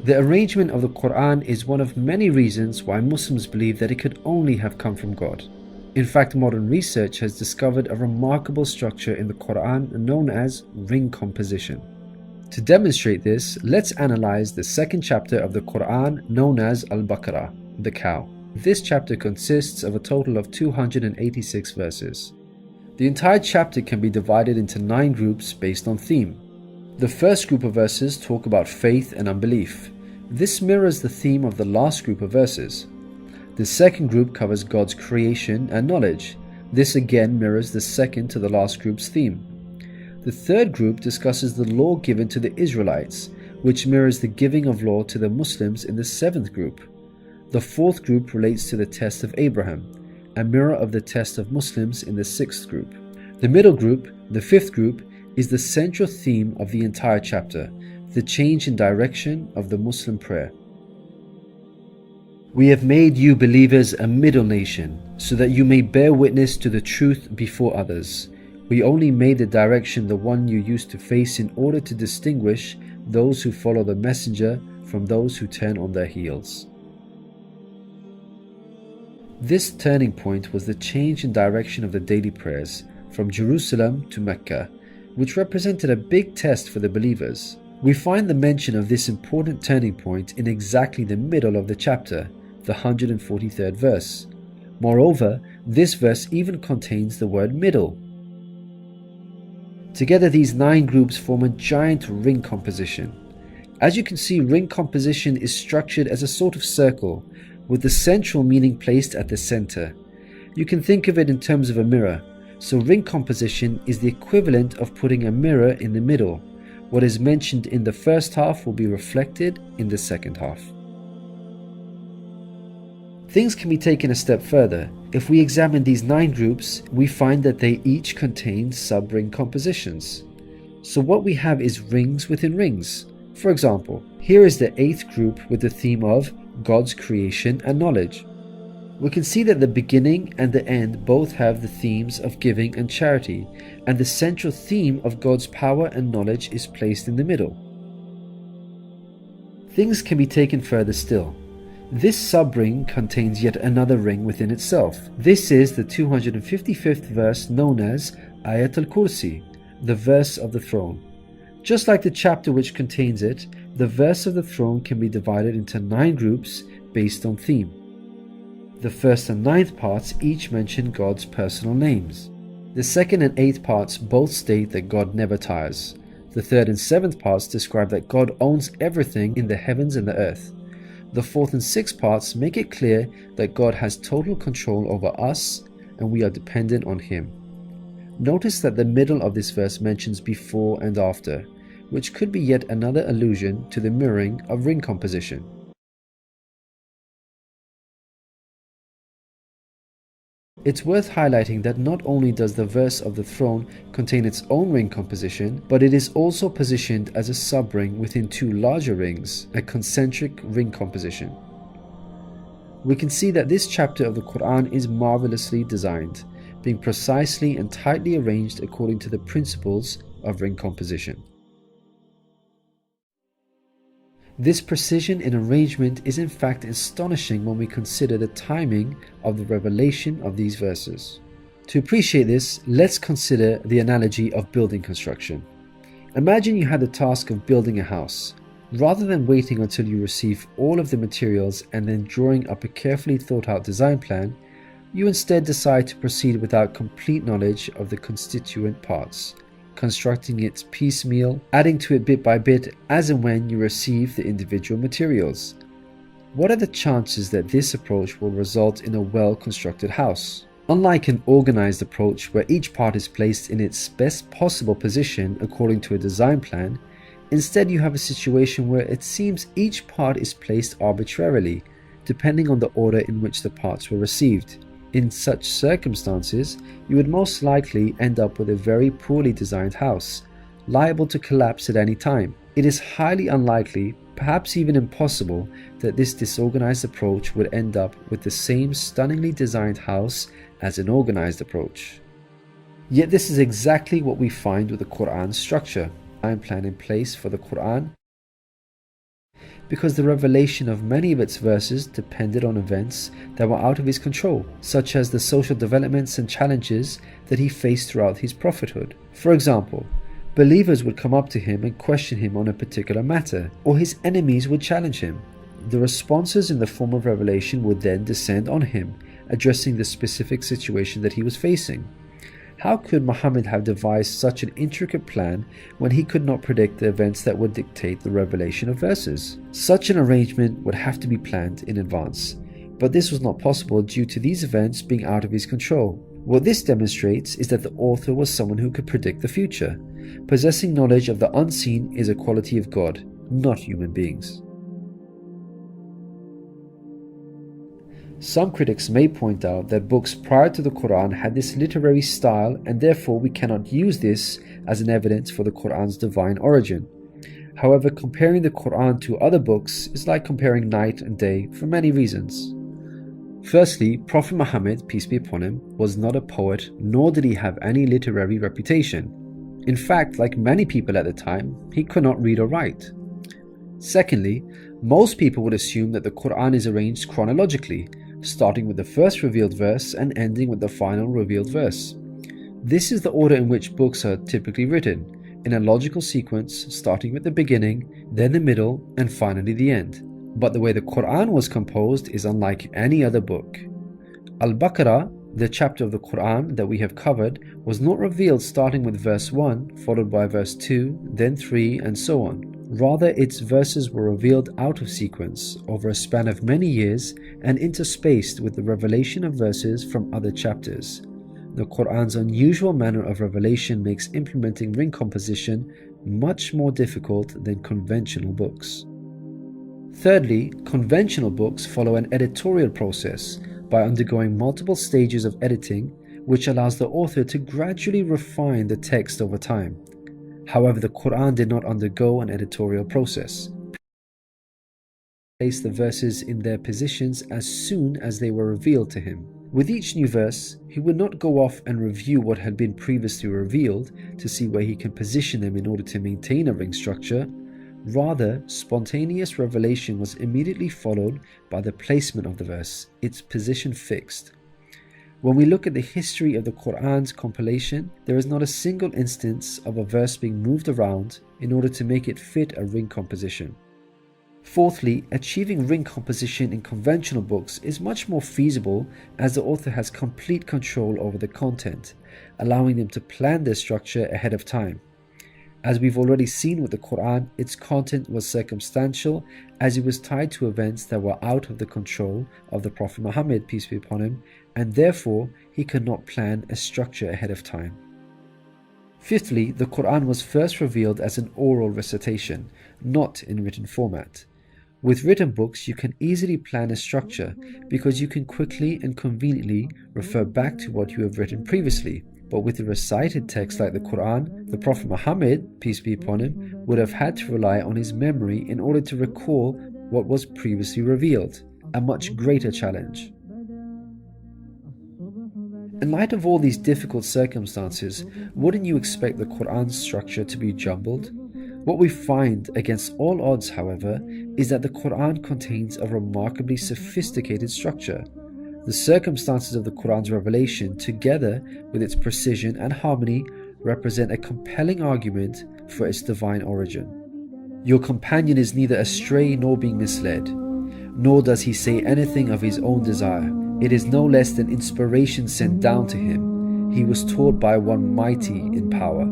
The arrangement of the Quran is one of many reasons why Muslims believe that it could only have come from God. In fact, modern research has discovered a remarkable structure in the Quran known as ring composition. To demonstrate this, let's analyze the second chapter of the Quran known as Al-Baqarah, the cow. This chapter consists of a total of 286 verses. The entire chapter can be divided into 9 groups based on theme. The first group of verses talk about faith and unbelief. This mirrors the theme of the last group of verses. The second group covers God's creation and knowledge. This again mirrors the second to the last group's theme. The third group discusses the law given to the Israelites, which mirrors the giving of law to the Muslims in the 7th group. The fourth group relates to the test of Abraham, a mirror of the test of Muslims in the 6th group. The middle group, the 5th group, is the central theme of the entire chapter, the change in direction of the Muslim prayer. We have made you believers a middle nation, so that you may bear witness to the truth before others. We only made the direction the one you used to face in order to distinguish those who follow the messenger from those who turn on their heels. This turning point was the change in direction of the daily prayers from Jerusalem to Mecca, which represented a big test for the believers. We find the mention of this important turning point in exactly the middle of the chapter, the 143rd verse. Moreover, this verse even contains the word middle. Together, these 9 groups form a giant ring composition. As you can see, ring composition is structured as a sort of circle, with the central meaning placed at the center. You can think of it in terms of a mirror. So ring composition is the equivalent of putting a mirror in the middle. What is mentioned in the first half will be reflected in the second half. Things can be taken a step further. If we examine these 9 groups, we find that they each contain sub-ring compositions. So what we have is rings within rings. For example, here is the 8th group with the theme of God's creation and knowledge. We can see that the beginning and the end both have the themes of giving and charity, and the central theme of God's power and knowledge is placed in the middle. Things can be taken further still. This sub-ring contains yet another ring within itself. This is the 255th verse known as Aят-ulь Kурsi, the verse of the throne. Just like the chapter which contains it, the verse of the throne can be divided into 9 groups based on theme. The first and 9th parts each mention God's personal names. The 2nd and 8th parts both state that God never tires. The 3rd and 7th parts describe that God owns everything in the heavens and the earth. The 4th and 6th parts make it clear that God has total control over us and we are dependent on Him. Notice that the middle of this verse mentions before and after, which could be yet another allusion to the mirroring of ring composition. It's worth highlighting that not only does the verse of the throne contain its own ring composition, but it is also positioned as a sub-ring within 2 larger rings, a concentric ring composition. We can see that this chapter of the Quran is marvelously designed, being precisely and tightly arranged according to the principles of ring composition. This precision in arrangement is in fact astonishing when we consider the timing of the revelation of these verses. To appreciate this, let's consider the analogy of building construction. Imagine you had the task of building a house. Rather than waiting until you receive all of the materials and then drawing up a carefully thought out design plan, you instead decide to proceed without complete knowledge of the constituent parts, constructing it piecemeal, adding to it bit by bit as and when you receive the individual materials. What are the chances that this approach will result in a well-constructed house? Unlike an organized approach where each part is placed in its best possible position according to a design plan, instead you have a situation where it seems each part is placed arbitrarily, depending on the order in which the parts were received. In such circumstances, you would most likely end up with a very poorly designed house, liable to collapse at any time. It is highly unlikely, perhaps even impossible, that this disorganized approach would end up with the same stunningly designed house as an organized approach. Yet this is exactly what we find with the Quran's structure. Time plan in place for the Quran. because the revelation of many of its verses depended on events that were out of his control, such as the social developments and challenges that he faced throughout his prophethood. For example, believers would come up to him and question him on a particular matter, or his enemies would challenge him. The responses in the form of revelation would then descend on him, addressing the specific situation that he was facing. How could Muhammad have devised such an intricate plan when he could not predict the events that would dictate the revelation of verses? Such an arrangement would have to be planned in advance, but this was not possible due to these events being out of his control. What this demonstrates is that the author was someone who could predict the future. Possessing knowledge of the unseen is a quality of God, not human beings. Some critics may point out that books prior to the Quran had this literary style, and therefore we cannot use this as an evidence for the Quran's divine origin. However, comparing the Quran to other books is like comparing night and day for many reasons. Firstly, Prophet Muhammad, peace be upon him, was not a poet, nor did he have any literary reputation. In fact, like many people at the time, he could not read or write. Secondly, most people would assume that the Quran is arranged chronologically, starting with the first revealed verse and ending with the final revealed verse. This is the order in which books are typically written, in a logical sequence starting with the beginning, then the middle, and finally the end. But the way the Quran was composed is unlike any other book. Al-Baqarah, the chapter of the Quran that we have covered, was not revealed starting with verse 1, followed by verse 2, then 3, and so on. Rather, its verses were revealed out of sequence over a span of many years and interspaced with the revelation of verses from other chapters. The Quran's unusual manner of revelation makes implementing ring composition much more difficult than conventional books. Thirdly, conventional books follow an editorial process by undergoing multiple stages of editing, which allows the author to gradually refine the text over time. However, the Quran did not undergo an editorial process. Placed the verses in their positions as soon as they were revealed to him. With each new verse, he would not go off and review what had been previously revealed to see where he can position them in order to maintain a ring structure. Rather, spontaneous revelation was immediately followed by the placement of the verse, its position fixed. When we look at the history of the Quran's compilation, there is not a single instance of a verse being moved around in order to make it fit a ring composition. Fourthly, achieving ring composition in conventional books is much more feasible as the author has complete control over the content, allowing them to plan their structure ahead of time. As we've already seen with the Quran, its content was circumstantial as it was tied to events that were out of the control of the Prophet Muhammad, peace be upon him, and therefore he could not plan a structure ahead of time. Fifthly, the Quran was first revealed as an oral recitation, not in written format. With written books, you can easily plan a structure because you can quickly and conveniently refer back to what you have written previously. But with a recited text like the Quran, the Prophet Muhammad, peace be upon him, would have had to rely on his memory in order to recall what was previously revealed, a much greater challenge. In light of all these difficult circumstances, wouldn't you expect the Quran's structure to be jumbled? What we find, against all odds however, is that the Quran contains a remarkably sophisticated structure. The circumstances of the Quran's revelation, together with its precision and harmony, represent a compelling argument for its divine origin. Your companion is neither astray nor being misled, nor does he say anything of his own desire. It is no less than inspiration sent down to him. He was taught by one mighty in power.